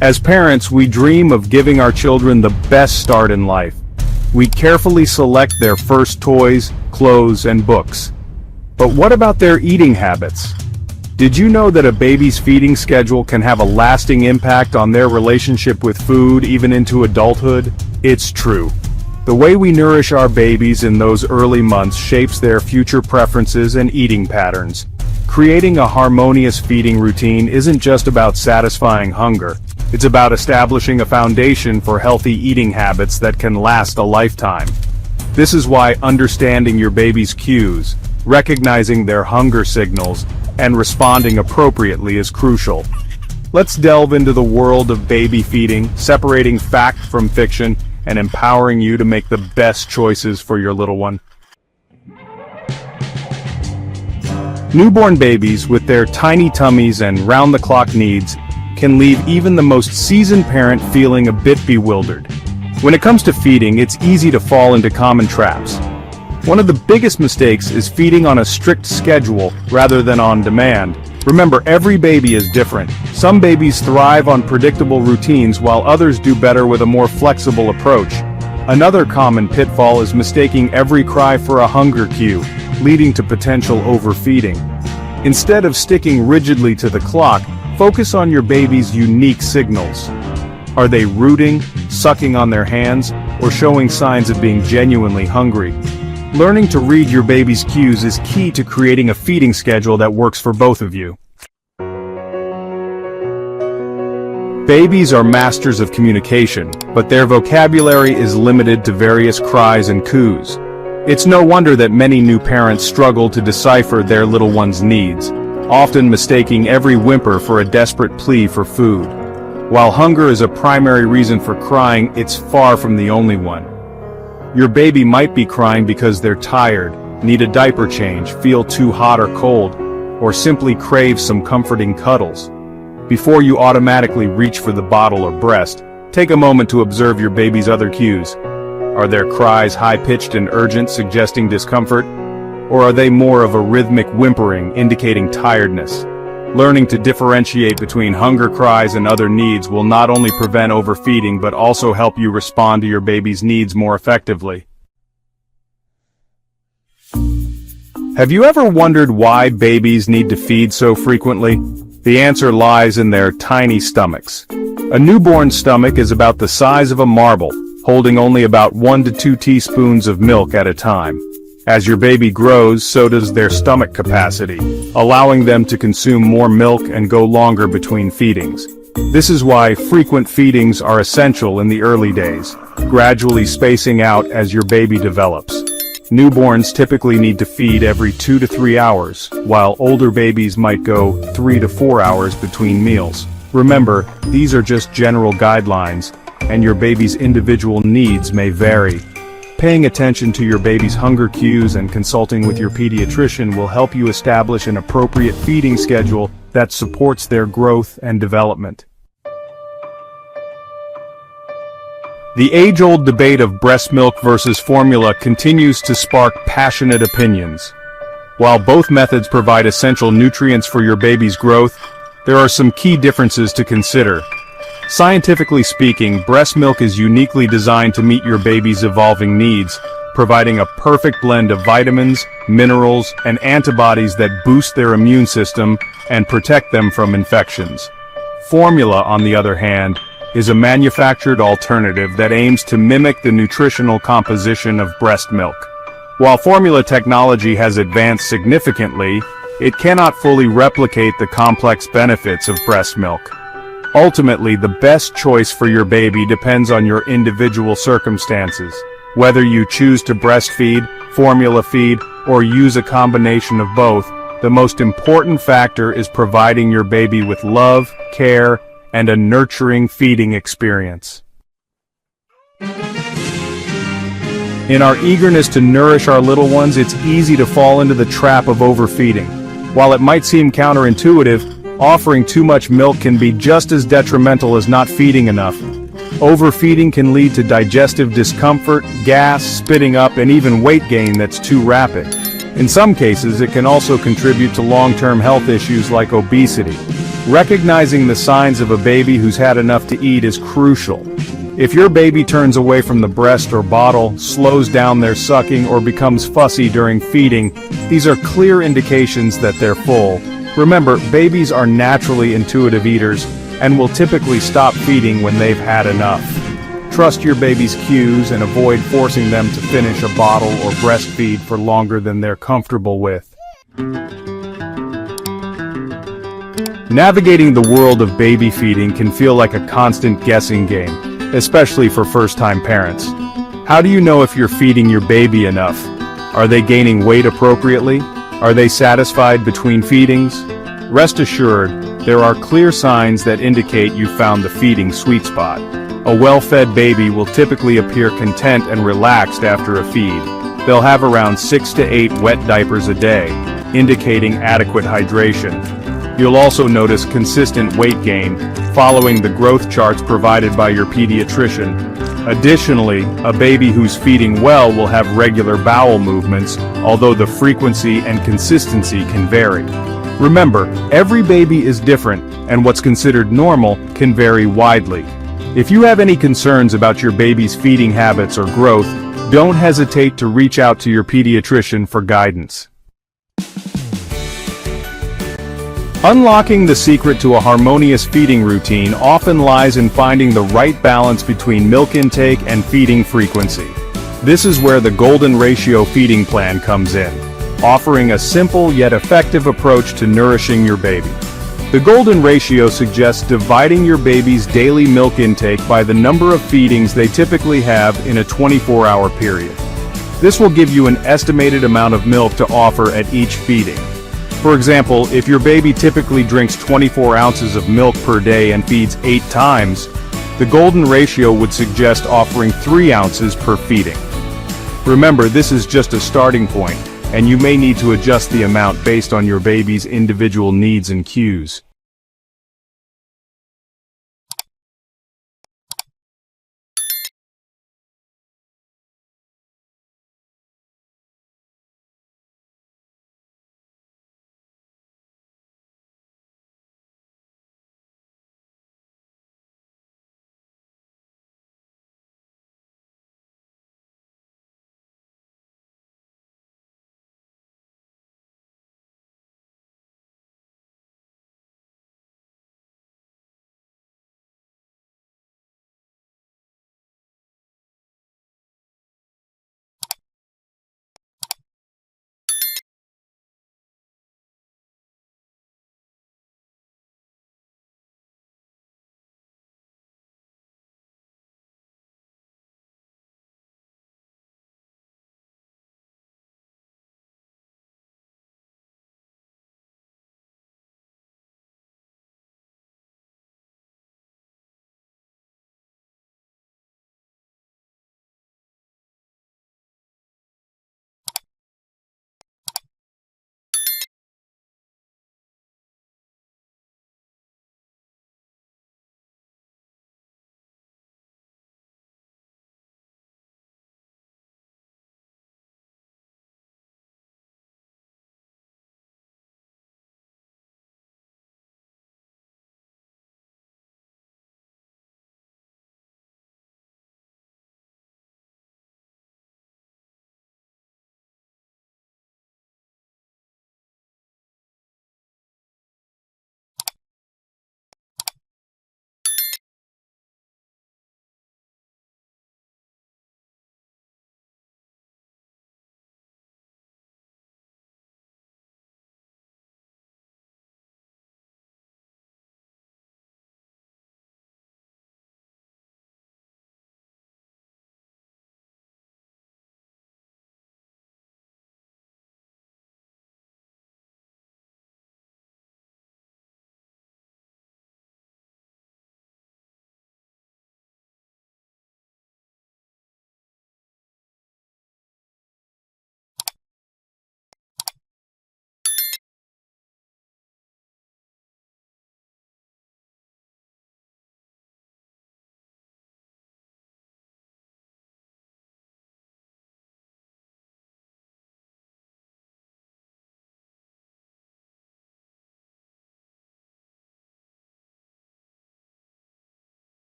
As parents, we dream of giving our children the best start in life. We carefully select their first toys, clothes, and books. But what about their eating habits? Did you know that a baby's feeding schedule can have a lasting impact on their relationship with food even into adulthood? It's true. The way we nourish our babies in those early months shapes their future preferences and eating patterns. Creating a harmonious feeding routine isn't just about satisfying hunger. It's about establishing a foundation for healthy eating habits that can last a lifetime. This is why understanding your baby's cues, recognizing their hunger signals, and responding appropriately is crucial. Let's delve into the world of baby feeding, separating fact from fiction, and empowering you to make the best choices for your little one. Newborn babies, with their tiny tummies and round-the-clock needs, can leave even the most seasoned parent feeling a bit bewildered. When it comes to feeding, it's easy to fall into common traps. One of the biggest mistakes is feeding on a strict schedule rather than on demand. Remember, every baby is different. Some babies thrive on predictable routines while others do better with a more flexible approach. Another common pitfall is mistaking every cry for a hunger cue, leading to potential overfeeding. Instead of sticking rigidly to the clock, focus on your baby's unique signals. Are they rooting, sucking on their hands, or showing signs of being genuinely hungry? Learning to read your baby's cues is key to creating a feeding schedule that works for both of you. Babies are masters of communication, but their vocabulary is limited to various cries and coos. It's no wonder that many new parents struggle to decipher their little one's needs, often mistaking every whimper for a desperate plea for food. While hunger is a primary reason for crying, it's far from the only one. Your baby might be crying because they're tired, need a diaper change, feel too hot or cold, or simply crave some comforting cuddles. Before you automatically reach for the bottle or breast, take a moment to observe your baby's other cues. Are their cries high-pitched and urgent, suggesting discomfort? Or are they more of a rhythmic whimpering, indicating tiredness? Learning to differentiate between hunger cries and other needs will not only prevent overfeeding but also help you respond to your baby's needs more effectively. Have you ever wondered why babies need to feed so frequently? The answer lies in their tiny stomachs. A newborn's stomach is about the size of a marble, holding only about 1 to 2 teaspoons of milk at a time. As your baby grows, so does their stomach capacity, allowing them to consume more milk and go longer between feedings. This is why frequent feedings are essential in the early days, gradually spacing out as your baby develops. Newborns typically need to feed every 2 to 3 hours, while older babies might go 3 to 4 hours between meals. Remember, these are just general guidelines, and your baby's individual needs may vary. Paying attention to your baby's hunger cues and consulting with your pediatrician will help you establish an appropriate feeding schedule that supports their growth and development. The age-old debate of breast milk versus formula continues to spark passionate opinions. While both methods provide essential nutrients for your baby's growth, there are some key differences to consider. Scientifically speaking, breast milk is uniquely designed to meet your baby's evolving needs, providing a perfect blend of vitamins, minerals, and antibodies that boost their immune system and protect them from infections. Formula, on the other hand, is a manufactured alternative that aims to mimic the nutritional composition of breast milk. While formula technology has advanced significantly, it cannot fully replicate the complex benefits of breast milk. Ultimately, the best choice for your baby depends on your individual circumstances. Whether you choose to breastfeed, formula feed, or use a combination of both, the most important factor is providing your baby with love, care, and a nurturing feeding experience. In our eagerness to nourish our little ones, it's easy to fall into the trap of overfeeding. While it might seem counterintuitive, offering too much milk can be just as detrimental as not feeding enough. Overfeeding can lead to digestive discomfort, gas, spitting up, and even weight gain that's too rapid. In some cases, it can also contribute to long-term health issues like obesity. Recognizing the signs of a baby who's had enough to eat is crucial. If your baby turns away from the breast or bottle, slows down their sucking, or becomes fussy during feeding, these are clear indications that they're full. Remember, babies are naturally intuitive eaters and will typically stop feeding when they've had enough. Trust your baby's cues and avoid forcing them to finish a bottle or breastfeed for longer than they're comfortable with. Navigating the world of baby feeding can feel like a constant guessing game, especially for first-time parents. How do you know if you're feeding your baby enough? Are they gaining weight appropriately? Are they satisfied between feedings? Rest assured, there are clear signs that indicate you've found the feeding sweet spot. A well-fed baby will typically appear content and relaxed after a feed. They'll have around 6 to 8 wet diapers a day, indicating adequate hydration. You'll also notice consistent weight gain, following the growth charts provided by your pediatrician. Additionally, a baby who's feeding well will have regular bowel movements, although the frequency and consistency can vary. Remember, every baby is different, and what's considered normal can vary widely. If you have any concerns about your baby's feeding habits or growth, don't hesitate to reach out to your pediatrician for guidance. Unlocking the secret to a harmonious feeding routine often lies in finding the right balance between milk intake and feeding frequency. This is where the golden ratio feeding plan comes in, offering a simple yet effective approach to nourishing your baby. The golden ratio suggests dividing your baby's daily milk intake by the number of feedings they typically have in a 24-hour period. This will give you an estimated amount of milk to offer at each feeding. For example, if your baby typically drinks 24 ounces of milk per day and feeds 8 times, the golden ratio would suggest offering 3 ounces per feeding. Remember, this is just a starting point, and you may need to adjust the amount based on your baby's individual needs and cues.